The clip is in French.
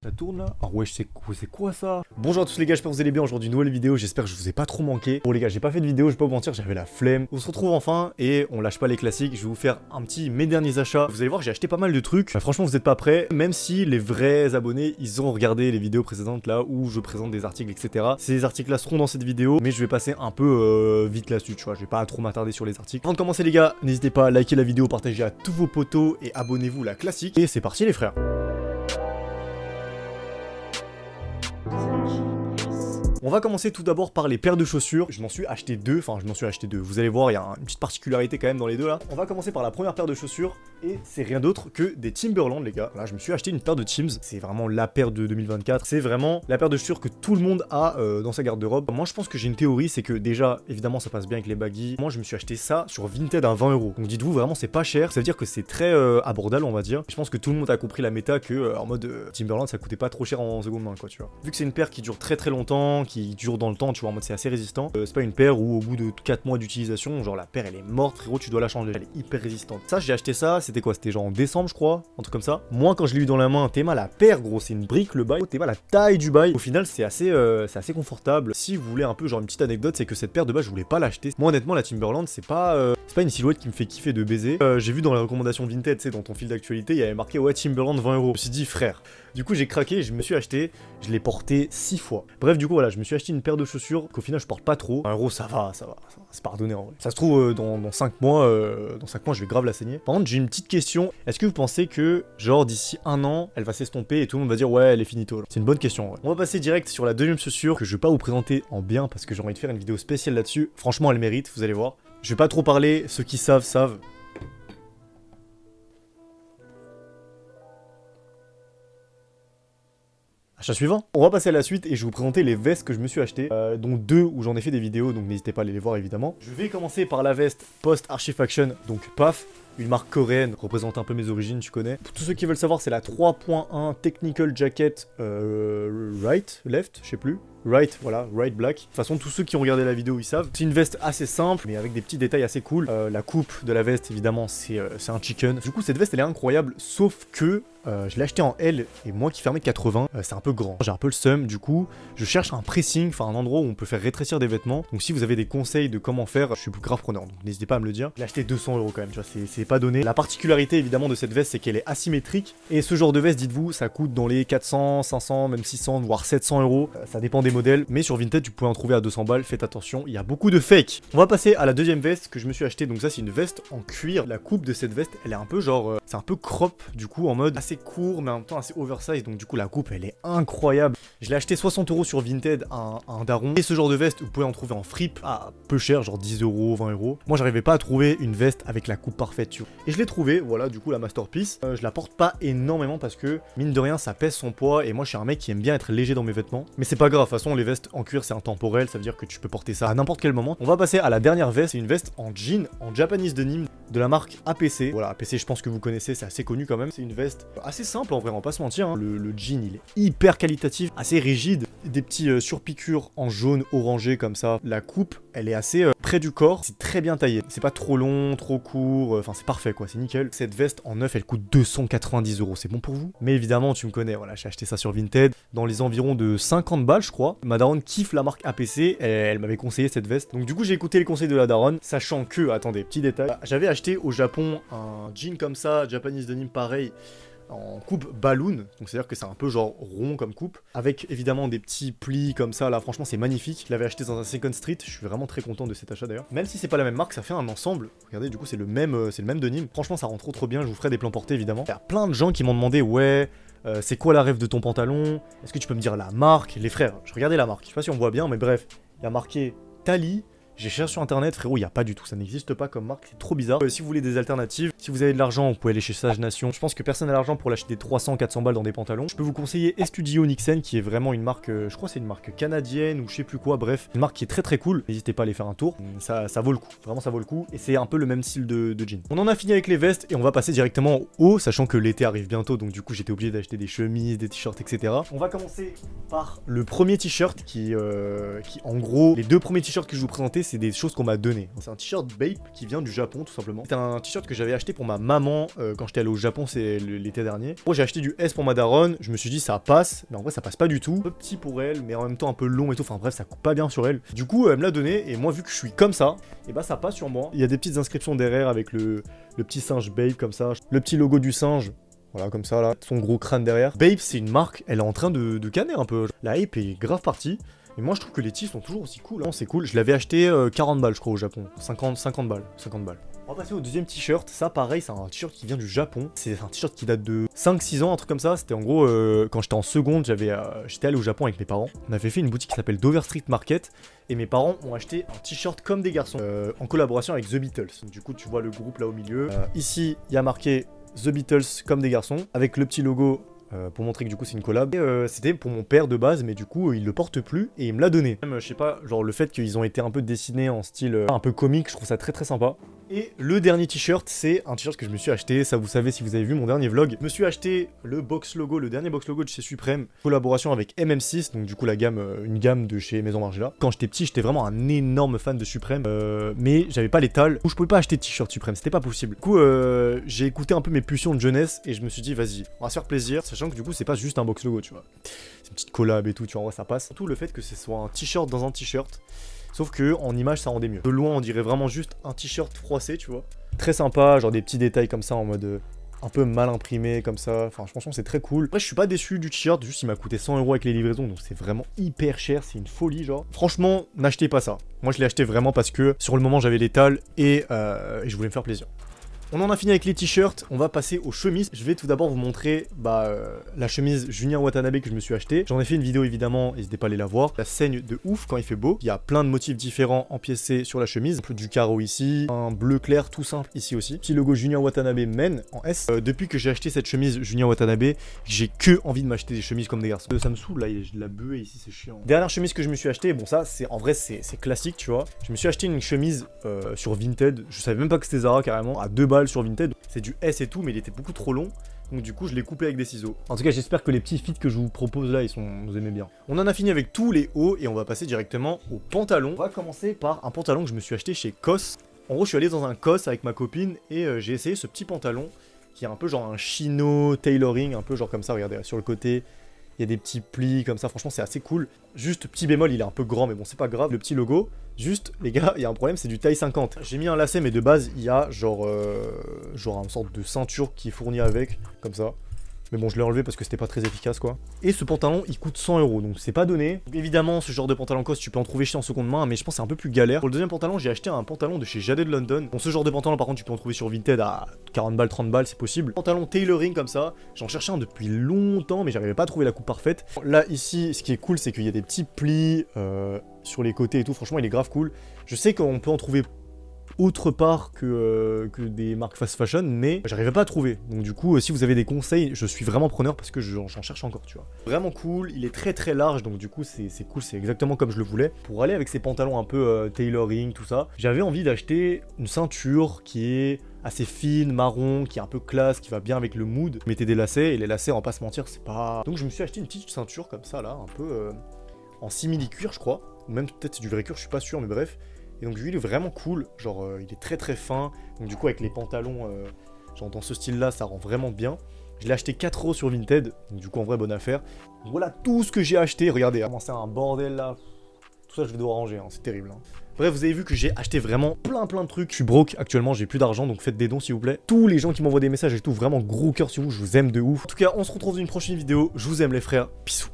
Ça tourne là? Ah ouais, c'est quoi ça? Bonjour à tous les gars, j'espère que vous allez bien. Aujourd'hui, nouvelle vidéo, j'espère que je vous ai pas trop manqué. Bon les gars, j'ai pas fait de vidéo, je vais pas vous mentir, j'avais la flemme. On se retrouve enfin et on lâche pas les classiques. Je vais vous faire un petit mes derniers achats. Vous allez voir, j'ai acheté pas mal de trucs. Franchement, vous êtes pas prêts, même si les vrais abonnés, ils ont regardé les vidéos précédentes là où je présente des articles, etc. Ces articles là seront dans cette vidéo, mais je vais passer un peu vite là-dessus, tu vois. Je vais pas trop m'attarder sur les articles. Avant de commencer les gars, n'hésitez pas à liker la vidéo, partager à tous vos potos et abonnez-vous la classique. Et c'est parti les frères. On va commencer tout d'abord par les paires de chaussures. Je m'en suis acheté deux, Vous allez voir, il y a une petite particularité quand même dans les deux là. On va commencer par la première paire de chaussures et c'est rien d'autre que des Timberland les gars. Là, je me suis acheté une paire de Timbs. C'est vraiment la paire de 2024. C'est vraiment la paire de chaussures que tout le monde a dans sa garde-robe. Moi, je pense que j'ai une théorie, c'est que déjà, évidemment, ça passe bien avec les baggy. Moi, je me suis acheté ça sur Vinted à 20 €. Donc dites-vous vraiment, c'est pas cher. Ça veut dire que c'est très abordable, on va dire. Je pense que tout le monde a compris la méta que en mode Timberland, ça coûtait pas trop cher en seconde main, quoi, tu vois. Vu que c'est une paire qui dure très longtemps, qui dure dans le temps, tu vois, en mode c'est assez résistant. C'est pas une paire où au bout de 4 mois d'utilisation, genre la paire elle est morte, frérot, tu dois la changer. Elle est hyper résistante. Ça, j'ai acheté ça, c'était quoi? C'était genre en décembre, je crois, un truc comme ça. Moi, quand je l'ai eu dans la main, Théma, la paire, gros, c'est une brique le bail. Théma, la taille du bail. Au final, c'est assez confortable. Si vous voulez un peu, genre une petite anecdote, c'est que cette paire de base, je voulais pas l'acheter. Moi, honnêtement, la Timberland, c'est pas une silhouette qui me fait kiffer de baiser. J'ai vu dans les recommandations Vinted, tu sais, dans ton fil d'actualité, il y avait marqué ouais, Timberland 20 €. Je me suis dit, frère. Du coup, j'ai craqué, je me suis acheté, je l'ai porté 6 fois. Bref, du coup, voilà, je me suis acheté une paire de chaussures qu'au final, je porte pas trop. 1 €, ça va, c'est pardonné en vrai. Ça se trouve, dans 5 mois, je vais grave la saigner. Par contre, j'ai une petite question. Est-ce que vous pensez que, genre, d'ici 1 an, elle va s'estomper et tout le monde va dire, ouais, elle est finito? C'est une bonne question, ouais. On va passer direct sur la deuxième chaussure que je vais pas vous présenter en bien parce que j'ai envie de faire une vidéo spéciale là-dessus. Franchement, elle mérite, vous allez voir. Je vais pas trop parler, ceux qui savent, savent. Achat suivant. On va passer à la suite et je vais vous présenter les vestes que je me suis acheté, dont deux où j'en ai fait des vidéos, donc n'hésitez pas à aller les voir évidemment. Je vais commencer par la veste Post Archifaction, donc PAF, une marque coréenne, représente un peu mes origines, tu connais. Pour tous ceux qui veulent savoir, c'est la 3.1 Technical Jacket Left, je sais plus. Right black. De toute façon, tous ceux qui ont regardé la vidéo, ils savent. C'est une veste assez simple, mais avec des petits détails assez cool. La coupe de la veste, évidemment, c'est un chicken. Du coup, cette veste, elle est incroyable, sauf que je l'ai acheté en L, et moi qui fais 1m80, c'est un peu grand. J'ai un peu le seum, du coup, je cherche un pressing, enfin un endroit où on peut faire rétrécir des vêtements. Donc si vous avez des conseils de comment faire, je suis grave preneur, donc n'hésitez pas à me le dire. J'ai acheté 200 € quand même, tu vois, c'est pas donné. La particularité, évidemment, de cette veste, c'est qu'elle est asymétrique. Et ce genre de veste, dites-vous, ça coûte dans les 400, 500, même 600, voire 700 €. Ça dépend des modèles, mais sur Vinted, tu pouvais en trouver à 200 balles, faites attention, il y a beaucoup de fake. On va passer à la deuxième veste que je me suis acheté. Donc ça, c'est une veste en cuir. La coupe de cette veste, elle est un peu genre, c'est un peu crop, du coup, en mode assez court, mais en même temps assez oversize. Donc du coup, la coupe, elle est incroyable. Je l'ai acheté 60 € sur Vinted à un daron. Et ce genre de veste, vous pouvez en trouver en fripe à peu cher, genre 10 €, 20 €. Moi, j'arrivais pas à trouver une veste avec la coupe parfaite, tu vois. Et je l'ai trouvé, voilà, du coup, la masterpiece. Je la porte pas énormément parce que, mine de rien, ça pèse son poids. Et moi, je suis un mec qui aime bien être léger dans mes vêtements. Mais c'est pas grave, de toute façon, les vestes en cuir, c'est intemporel. Ça veut dire que tu peux porter ça à n'importe quel moment. On va passer à la dernière veste. C'est une veste en jean, en Japanese denim, de la marque APC. Voilà, APC, je pense que vous connaissez, c'est assez connu quand même. C'est une veste assez simple, en vrai, on va pas se mentir. Hein. Le jean, il est hyper qualitatif, assez rigide. Des petits surpiqûres en jaune orangé comme ça. La coupe, elle est assez près du corps. C'est très bien taillé. C'est pas trop long, trop court. Enfin, c'est parfait, quoi. C'est nickel. Cette veste en neuf, elle coûte 290 €. C'est bon pour vous? Mais évidemment, tu me connais. Voilà, j'ai acheté ça sur Vinted dans les environs de 50 balles, je crois. Ma daronne kiffe la marque APC. Elle m'avait conseillé cette veste. Donc, du coup, j'ai écouté les conseils de la daronne. Sachant que, attendez, petit détail. J'avais acheté au Japon un jean comme ça, Japanese denim pareil, en coupe balloon, donc c'est à dire que c'est un peu genre rond comme coupe, avec évidemment des petits plis comme ça, là franchement c'est magnifique. Je l'avais acheté dans un Second Street, je suis vraiment très content de cet achat d'ailleurs. Même si c'est pas la même marque, ça fait un ensemble. Regardez, du coup c'est le même denim. Franchement ça rend trop bien, je vous ferai des plans portés évidemment. Il y a plein de gens qui m'ont demandé ouais, c'est quoi la ref de ton pantalon? Est-ce que tu peux me dire la marque? Les frères, je regardais la marque, je sais pas si on voit bien, mais bref, il y a marqué Tali. J'ai cherché sur internet, frérot, il n'y a pas du tout, ça n'existe pas comme marque, c'est trop bizarre. Si vous voulez des alternatives, si vous avez de l'argent, vous pouvez aller chez Sage Nation. Je pense que personne n'a l'argent pour l'acheter 300-400 balles dans des pantalons. Je peux vous conseiller Estudio Nixon, qui est vraiment une marque, je crois que c'est une marque canadienne ou je sais plus quoi, bref, une marque qui est très cool. N'hésitez pas à aller faire un tour, ça vaut le coup, vraiment ça vaut le coup. Et c'est un peu le même style de jean. On en a fini avec les vestes et on va passer directement au haut, sachant que l'été arrive bientôt, donc du coup j'étais obligé d'acheter des chemises, des t-shirts, etc. On va commencer par le premier t-shirt qui en gros, les deux premiers t-shirts que je vais vous présenter, c'est des choses qu'on m'a données. C'est un t-shirt Bape qui vient du Japon tout simplement. C'est un t-shirt que j'avais acheté pour ma maman quand j'étais allé au Japon, c'est l'été dernier. Moi j'ai acheté du S pour ma daronne, je me suis dit ça passe, mais en vrai ça passe pas du tout. Un peu petit pour elle, mais en même temps un peu long et tout, enfin bref ça coupe pas bien sur elle. Du coup elle me l'a donné et moi vu que je suis comme ça, et bah ça passe sur moi. Il y a des petites inscriptions derrière avec le petit singe Bape comme ça, le petit logo du singe. Voilà, comme ça, là, son gros crâne derrière. Bape, c'est une marque, elle est en train de canner un peu. La hype est grave partie. Et moi, je trouve que les tees sont toujours aussi cool. Hein. C'est cool. Je l'avais acheté 40 balles, je crois, au Japon. 50 balles. 50 balles. On va passer au deuxième t-shirt. Ça, pareil, c'est un t-shirt qui vient du Japon. C'est un t-shirt qui date de 5-6 ans, un truc comme ça. C'était en gros, quand j'étais en seconde, j'étais allé au Japon avec mes parents. On avait fait une boutique qui s'appelle Dover Street Market. Et mes parents ont acheté un t-shirt comme des garçons, en collaboration avec The Beatles. Donc, du coup, tu vois le groupe là au milieu. Ici, il y a marqué The Beatles comme des garçons, avec le petit logo pour montrer que du coup c'est une collab. C'était pour mon père de base, mais du coup il le porte plus et il me l'a donné. Même je sais pas, genre le fait qu'ils ont été un peu dessinés en style un peu comique, je trouve ça très très sympa. Et le dernier t-shirt, c'est un t-shirt que je me suis acheté, ça vous savez si vous avez vu mon dernier vlog. Je me suis acheté le box logo, le dernier box logo de chez Supreme, collaboration avec MM6, donc du coup la gamme, une gamme de chez Maison Margiela. Quand j'étais petit, j'étais vraiment un énorme fan de Supreme, mais j'avais pas l'étal où je pouvais pas acheter de t-shirt Supreme, c'était pas possible. Du coup, j'ai écouté un peu mes pulsions de jeunesse et je me suis dit, vas-y, on va se faire plaisir, sachant que du coup, c'est pas juste un box logo, tu vois. C'est une petite collab et tout, tu vois, en vrai, ça passe. Surtout le fait que ce soit un t-shirt dans un t-shirt. Sauf que en image ça rendait mieux. De loin on dirait vraiment juste un t-shirt froissé, tu vois. Très sympa, genre des petits détails comme ça en mode un peu mal imprimé comme ça. Enfin franchement c'est très cool. Après je suis pas déçu du t-shirt, juste il m'a coûté 100 € avec les livraisons, donc c'est vraiment hyper cher, c'est une folie genre. Franchement n'achetez pas ça. Moi je l'ai acheté vraiment parce que sur le moment j'avais l'étal et je voulais me faire plaisir. On en a fini avec les t-shirts, on va passer aux chemises. Je vais tout d'abord vous montrer la chemise Julien Watanabe que je me suis acheté. J'en ai fait une vidéo évidemment, n'hésitez pas à aller la voir. Ça saigne de ouf quand il fait beau. Il y a plein de motifs différents empiécés sur la chemise. Du carreau ici, un bleu clair tout simple ici aussi. Petit logo Julien Watanabe Men en S. Depuis que j'ai acheté cette chemise Julien Watanabe, j'ai que envie de m'acheter des chemises comme des garçons. Ça me saoule là, il y a de la buée ici, c'est chiant. Dernière chemise que je me suis acheté, bon ça c'est en vrai c'est classique tu vois. Je me suis acheté une chemise sur Vinted, je savais même pas que c'était Zara carrément, à 2 balles sur Vinted. C'est du S et tout, mais il était beaucoup trop long. Donc du coup, je l'ai coupé avec des ciseaux. En tout cas, j'espère que les petits fits que je vous propose là, vous aimez bien. On en a fini avec tous les hauts et on va passer directement aux pantalons. On va commencer par un pantalon que je me suis acheté chez COS. En gros, je suis allé dans un COS avec ma copine et j'ai essayé ce petit pantalon qui est un peu genre un chino tailoring, un peu genre comme ça. Regardez, sur le côté, il y a des petits plis comme ça. Franchement, c'est assez cool. Juste petit bémol, il est un peu grand, mais bon, c'est pas grave. Le petit logo. Juste, les gars, il y a un problème, c'est du taille 50. J'ai mis un lacet, mais de base, il y a genre une sorte de ceinture qui est fournie avec, comme ça. Mais bon, je l'ai enlevé parce que c'était pas très efficace, quoi. Et ce pantalon, il coûte 100 €, donc c'est pas donné. Donc, évidemment, ce genre de pantalon COS, tu peux en trouver chez en seconde main, mais je pense que c'est un peu plus galère. Pour le deuxième pantalon, j'ai acheté un pantalon de chez Jaded London. Bon, ce genre de pantalon, par contre, tu peux en trouver sur Vinted à 40 balles, 30 balles, c'est possible. Pantalon tailoring comme ça, j'en cherchais un depuis longtemps, mais j'arrivais pas à trouver la coupe parfaite. Là, ici, ce qui est cool, c'est qu'il y a des petits plis sur les côtés et tout. Franchement, il est grave cool. Je sais qu'on peut en trouver autre part que des marques fast fashion, mais j'arrivais pas à trouver. Donc du coup, si vous avez des conseils, je suis vraiment preneur parce que j'en cherche encore, tu vois. Vraiment cool, il est très très large, donc du coup c'est cool, c'est exactement comme je le voulais. Pour aller avec ces pantalons un peu tailoring, tout ça, j'avais envie d'acheter une ceinture qui est assez fine, marron, qui est un peu classe, qui va bien avec le mood. Je mettais des lacets, et les lacets, on va pas se mentir, c'est pas... Donc je me suis acheté une petite ceinture comme ça, là, un peu en simili-cuir, je crois. Ou même peut-être c'est du vrai cuir, je suis pas sûr, mais bref. Et donc lui il est vraiment cool, genre il est très très fin, donc du coup avec les pantalons genre dans ce style là ça rend vraiment bien. Je l'ai acheté 4 € sur Vinted, donc du coup en vrai bonne affaire. Donc, voilà tout ce que j'ai acheté, regardez, c'est un bordel là, tout ça je vais devoir ranger, hein. C'est terrible. Hein. Bref, vous avez vu que j'ai acheté vraiment plein de trucs. Je suis broke actuellement, j'ai plus d'argent, donc faites des dons s'il vous plaît. Tous les gens qui m'envoient des messages et tout, vraiment gros cœur sur vous, je vous aime de ouf. En tout cas, on se retrouve dans une prochaine vidéo, je vous aime les frères, bisous.